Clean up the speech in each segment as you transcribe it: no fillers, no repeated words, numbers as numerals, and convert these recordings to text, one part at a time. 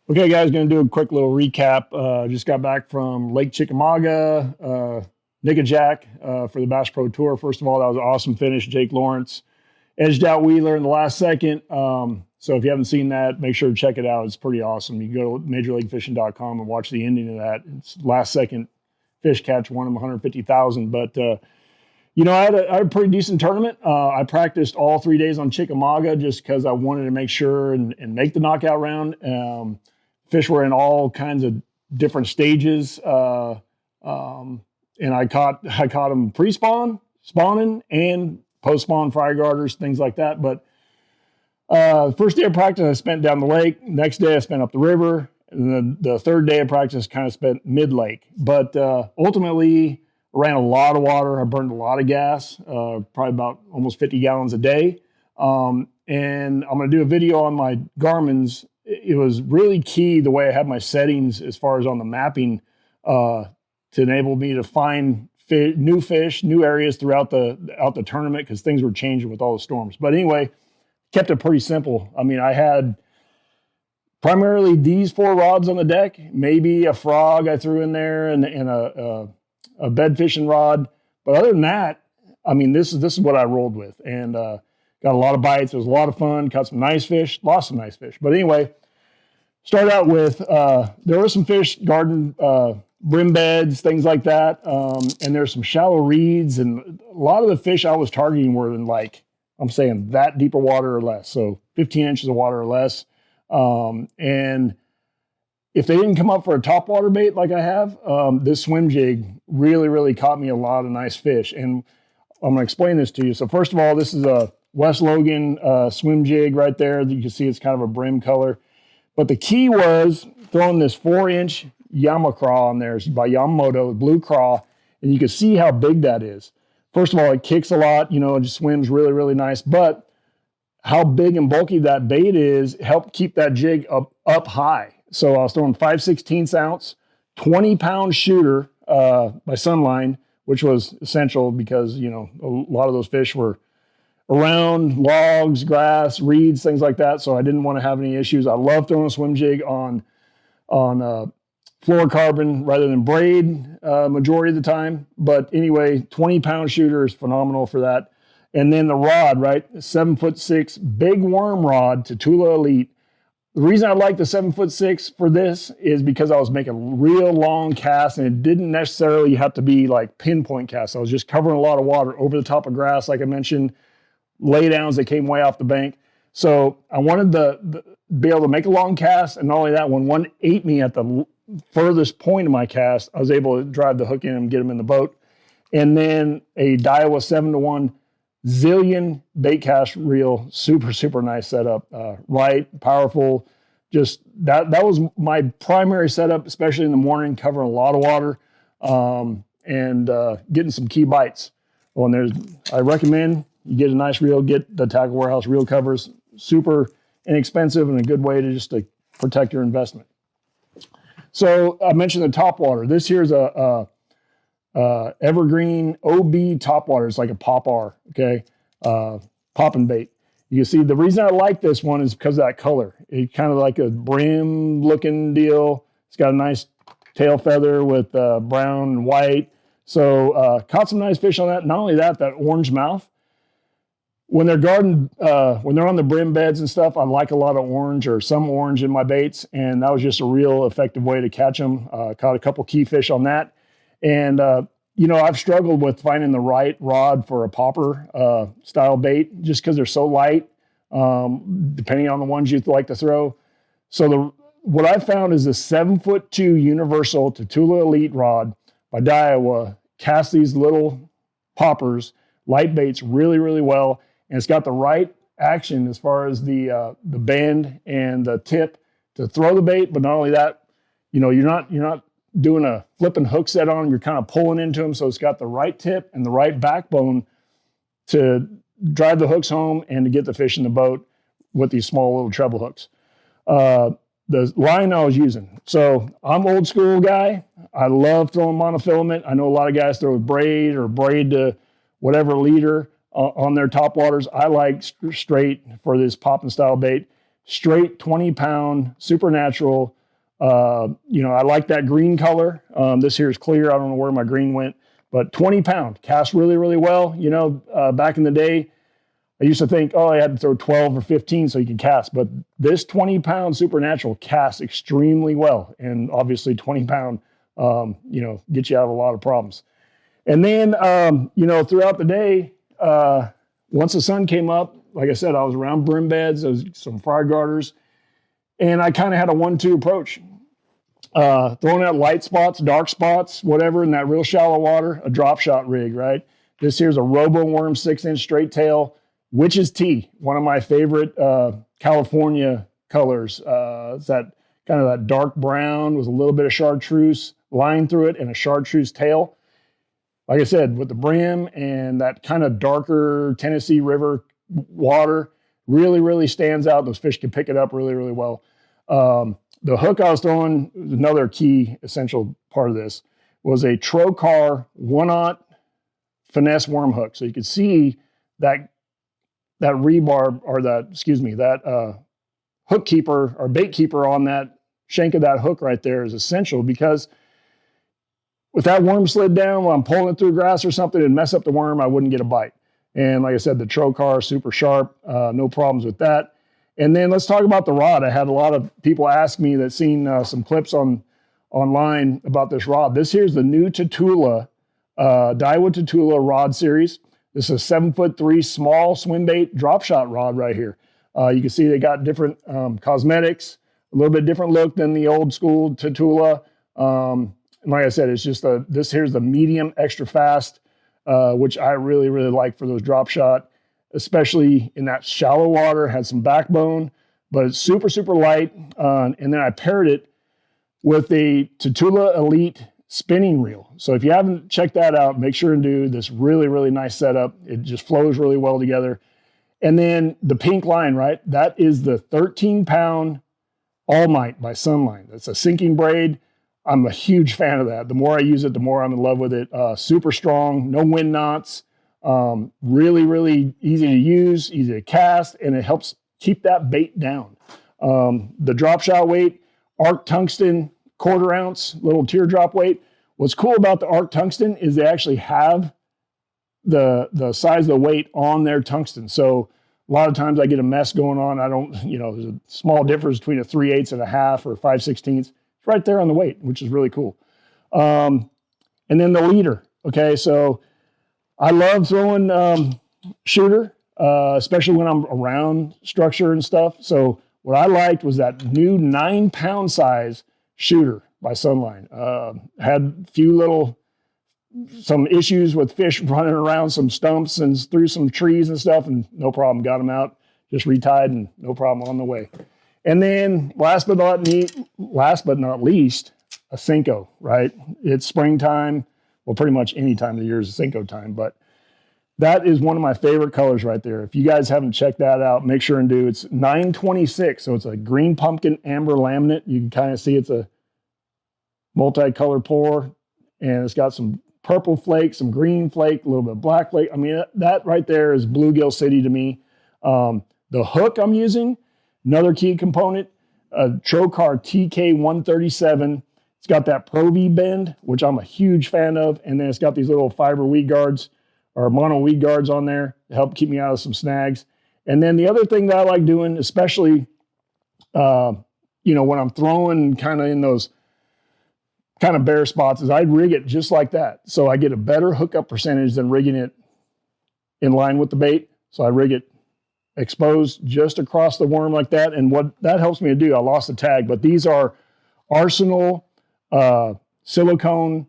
Okay, guys, going to do a quick little recap. Just got back from Lake Chickamauga, Nickajack for the Bass Pro Tour. First of all, that was an awesome finish. Jake Lawrence edged out Wheeler in the last second. So if you haven't seen that, make sure to check it out. It's pretty awesome. You can go to majorleaguefishing.com and watch the ending of that. It's last second fish catch, won him 150,000. But I had a pretty decent tournament. I practiced all 3 days on Chickamauga just because I wanted to make sure and make the knockout round. Fish were in all kinds of different stages, and I caught them pre-spawn, spawning, and post-spawn fry garters, things like that. But first day of practice I spent down the lake. Next day I spent up the river, and then the third day of practice kind of spent mid-lake. But ultimately, ran a lot of water. I burned a lot of gas, probably about almost 50 gallons a day. And I'm going to do a video on my Garmin's. It was really key the way I had my settings as far as on the mapping to enable me to find new fish, new areas throughout the tournament because things were changing with all the storms. But anyway, kept it pretty simple. I mean, I had primarily these 4 rods on the deck, maybe a frog I threw in there and a bed fishing rod. But other than that, I mean, this is what I rolled with. And got a lot of bites. It was a lot of fun. Caught some nice fish. Lost some nice fish. But anyway, start out with, there were some fish, garden brim beds, things like that. And there's some shallow reeds. And a lot of the fish I was targeting were in I'm saying that deeper water or less. So 15 inches of water or less. And if they didn't come up for a topwater bait like I have, this swim jig really, really caught me a lot of nice fish. And I'm going to explain this to you. So first of all, this is a West Logan swim jig right there. You can see it's kind of a brim color. But the key was throwing this 4-inch Yamacraw on there. It's by Yamamoto, blue craw. And you can see how big that is. First of all, it kicks a lot. It just swims really, really nice. But how big and bulky that bait is helped keep that jig up high. So I was throwing 5/16 ounce, 20-pound shooter by Sunline, which was essential because, a lot of those fish were around logs, grass, reeds, things like that. So I didn't want to have any issues. I love throwing a swim jig on fluorocarbon rather than braid majority of the time. But anyway, 20-pound shooter is phenomenal for that. And then the rod, right? 7'6" big worm rod to Tula Elite. The reason I like the 7'6" for this is because I was making real long casts and it didn't necessarily have to be like pinpoint casts. I was just covering a lot of water over the top of grass, like I mentioned, laydowns that came way off the bank. So I wanted to be able to make a long cast. And not only that, when one ate me at the furthest point of my cast, I was able to drive the hook in and get them in the boat. And then a Daiwa 7-to-1 Zillion bait cast reel, super, super nice setup. Light, powerful. Just that was my primary setup, especially in the morning, covering a lot of water and getting some key bites. Well, and I recommend you get a nice reel, get the Tackle Warehouse reel covers. Super inexpensive and a good way to protect your investment. So I mentioned the topwater. This here is a evergreen OB topwater. It's like a Pop-R, okay? Popping bait. You can see the reason I like this one is because of that color. It's kind of like a brim looking deal. It's got a nice tail feather with brown and white. So caught some nice fish on that. Not only that, that orange mouth. When they're when they're on the brim beds and stuff, I like a lot of orange or some orange in my baits. And that was just a real effective way to catch them. Caught a couple key fish on that. And, I've struggled with finding the right rod for a popper style bait just because they're so light, depending on the ones you like to throw. So what I found is a 7'2" universal Tula Elite rod by Daiwa casts these little poppers, light baits really, really well. And it's got the right action as far as the bend and the tip to throw the bait. But not only that, you're not doing a flipping hook set on them, you're kind of pulling into them. So it's got the right tip and the right backbone to drive the hooks home and to get the fish in the boat with these small little treble hooks. The line I was using. So I'm old school guy. I love throwing monofilament. I know a lot of guys throw braid or braid to whatever leader on their top waters. I like straight for this popping style bait. straight 20-pound, supernatural. I like that green color. This here is clear. I don't know where my green went, but 20-pound, cast really, really well. Back in the day, I used to think, I had to throw 12 or 15 so you could cast, but this 20-pound supernatural casts extremely well. And obviously 20-pound, gets you out of a lot of problems. And then, throughout the day, once the sun came up, like I said, I was around brim beds, there was some fry garters, and I kind of had a 1-2 approach. Throwing out light spots, dark spots, whatever, in that real shallow water, a drop shot rig, right? This here's a Robo Worm 6-inch straight tail, Witch's Tea, one of my favorite California colors. It's that kind of that dark brown with a little bit of chartreuse line through it and a chartreuse tail. Like I said, with the brim and that kind of darker Tennessee River water, really, really stands out. Those fish can pick it up really, really well. The hook I was throwing, another key essential part of this, was a Trocar 1/0 finesse worm hook. So you could see that rebar, or that hook keeper or bait keeper on that shank of that hook right there is essential, because if that worm slid down while I'm pulling it through grass or something and mess up the worm, I wouldn't get a bite. And like I said, the Trocar, super sharp, no problems with that. And then let's talk about the rod. I had a lot of people ask me that seen some clips online about this rod. This here's the new Tatula, Daiwa Tatula rod series. This is a 7'3" small swim bait drop shot rod right here. You can see they got different cosmetics, a little bit different look than the old school Tatula. And like I said, it's just this here's the medium extra fast, which I really, really like for those drop shot, especially in that shallow water. Had some backbone, but it's super, super light. And then I paired it with a Tatula Elite spinning reel. So if you haven't checked that out, make sure and do this really, really nice setup. It just flows really well together. And then the pink line, right? That is the 13-pound All Might by Sunline. That's a sinking braid. I'm a huge fan of that. The more I use it, the more I'm in love with it. Super strong, no wind knots. Really, really easy to use, easy to cast, and it helps keep that bait down. The drop shot weight, Arc Tungsten 1/4 ounce, little teardrop weight. What's cool about the Arc Tungsten is they actually have the size of the weight on their tungsten. So a lot of times I get a mess going on. I don't, there's a small difference between a 3/8 and a half or 5/16. It's right there on the weight, which is really cool. And then the leader. Okay, so I love throwing shooter, especially when I'm around structure and stuff. So what I liked was that new 9-pound size shooter by Sunline. Had some issues with fish running around some stumps and through some trees and stuff, and no problem, got them out, just retied, and no problem on the way. And then last but not least, a Senko, right? It's springtime. Well, pretty much any time of the year is Senko time, but that is one of my favorite colors right there. If you guys haven't checked that out, make sure and do. It's 926, so it's a green pumpkin amber laminate. You can kind of see it's a multicolor pour, and it's got some purple flake, some green flake, a little bit of black flake. I mean, that right there is Bluegill City to me. The hook I'm using, another key component, a Trocar TK137. It's got that Pro V bend, which I'm a huge fan of, and then it's got these little fiber weed guards or mono weed guards on there to help keep me out of some snags. And then the other thing that I like doing, especially, when I'm throwing kind of in those kind of bare spots, is I rig it just like that. So I get a better hookup percentage than rigging it in line with the bait. So I rig it exposed just across the worm like that. And what that helps me to do, I lost the tag, but these are Arsenal silicone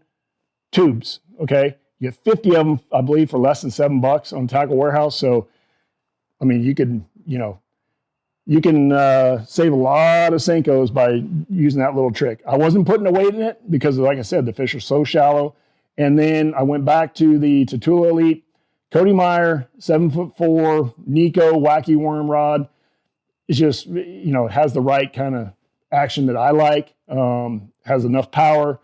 tubes. Okay. You get 50 of them, I believe, for less than $7 on Tackle Warehouse. So, I mean, you can save a lot of Senkos by using that little trick. I wasn't putting a weight in it because, like I said, the fish are so shallow. And then I went back to the Tatula Elite, Cody Meyer, 7'4", Nico wacky worm rod. It's just, it has the right kind of action that I like. Has enough power,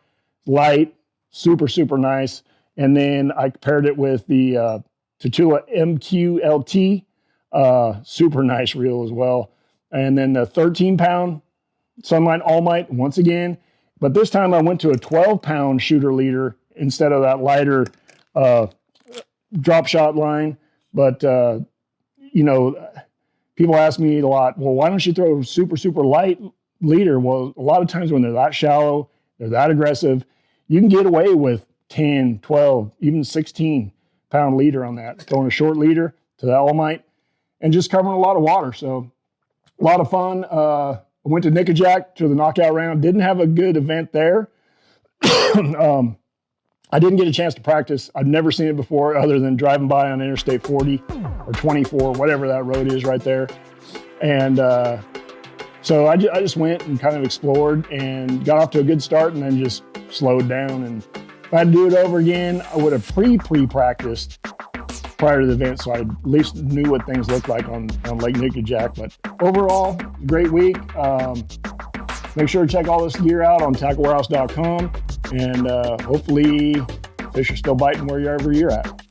light, super, super nice. And then I paired it with the Tatula MQLT, super nice reel as well. and then the 13-pound Sunlight All-Might once again. But this time I went to a 12-pound shooter leader instead of that lighter drop shot line. But, people ask me a lot, well, why don't you throw a super, super light leader? Well, a lot of times when they're that shallow, they're that aggressive, you can get away with 10, 12, even 16-pound leader on that. Throwing a short leader to that All-Might and just covering a lot of water. So a lot of fun. I went to Nickajack to the knockout round. Didn't have a good event there. I didn't get a chance to practice. I'd never seen it before other than driving by on Interstate 40 or 24, whatever that road is right there. And so I just went and kind of explored and got off to a good start and then just slowed down. And if I had to do it over again, I would have pre-practiced prior to the event, so I at least knew what things looked like on Lake Nickajack. But overall, great week. Make sure to check all this gear out on tacklewarehouse.com, and hopefully fish are still biting wherever you're at.